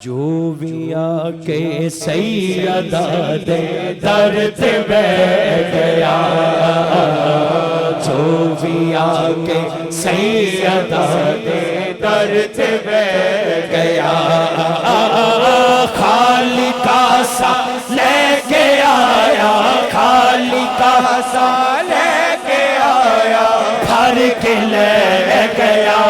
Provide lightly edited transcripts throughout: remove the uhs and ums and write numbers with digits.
جو بھی آ کے سیدہ دے درد بیٹھ گیا، جو بھی آ کے سیدہ دے درد بیٹھ گیا، خالق کا سا لے کے آیا، خالق کا سا لے کے آیا، بھر کے لے گیا،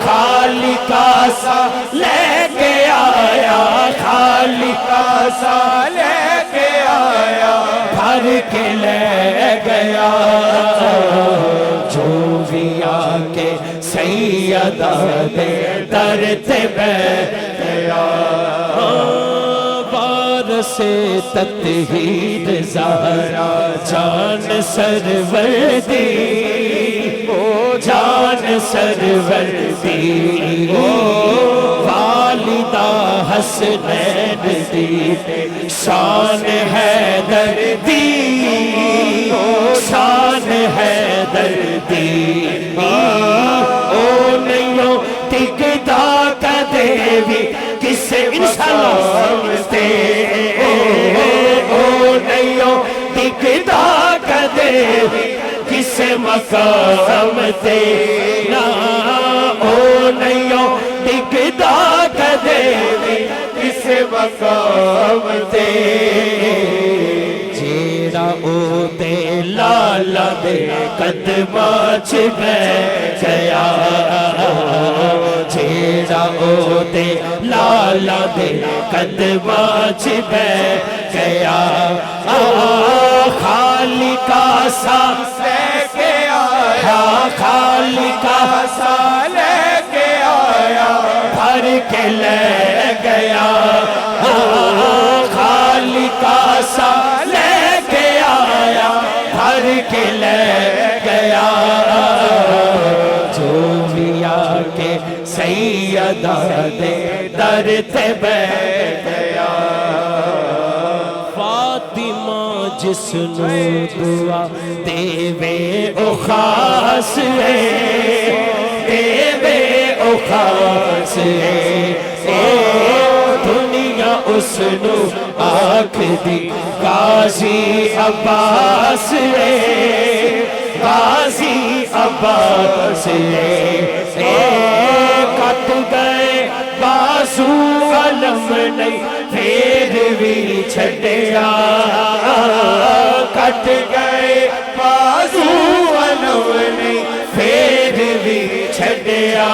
خالق کا سا لے کے آیا، خالق کا سا لے کے آیا، بھر کے لے گیا، جو بھی آ کے سیدہ دے درد بیٹھ گیا، سے تطہیر زہرا جان سرور دی، او جان سرور دی، والدہ حسنین دی، شان حیدر دی، شان حیدر دی، او نہیں ٹکتا کدے بھی کسے انشاءاللہ سمجھتے، ٹکتا کدے کسے مقام تیرا، او نہیں ٹکتا کدے کسے مقام تیرا، جیڑا او دے لالا دے قدماں چ بیٹھ گیا، جیڑا او دے لالا دے قدماں چ بیٹھ گیا، خالق کا سا لے کے آیا، خالق کا سا لے کے آیا، بھر کے لے گیا، خالق کا سا لے کے آیا، بھر کے لے گیا، جو بھی آ کے سیدہ دے درد بیٹھ گیا، جس نو دعا دے وے او خاص ہے، دے وے او خاص ہے، دنیا اس نو آکھ دی غازی عباس ہے، غازی عباس ہے، کٹ گئے بازو علم نہیں پھر بھی چھڑیا، کٹ گئے بازو علم نہیں پھر بھی چھڑیا،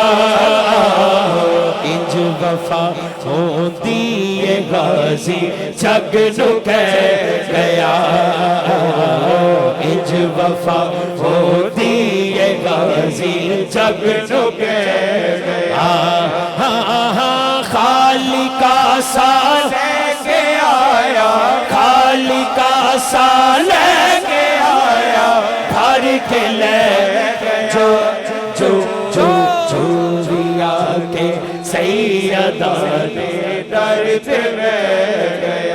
انج وفا ہوندی ہے غازی جگ نو کہہ گیا، انج وفا ہوندی ہے غازی جگ نو کہہ گیا، خالق کا سا لے کے آیا، خالق کا سا لے کے آیا، بھر کے لے جو بھی آ کے سیدہ دے درد بیٹھ گیا۔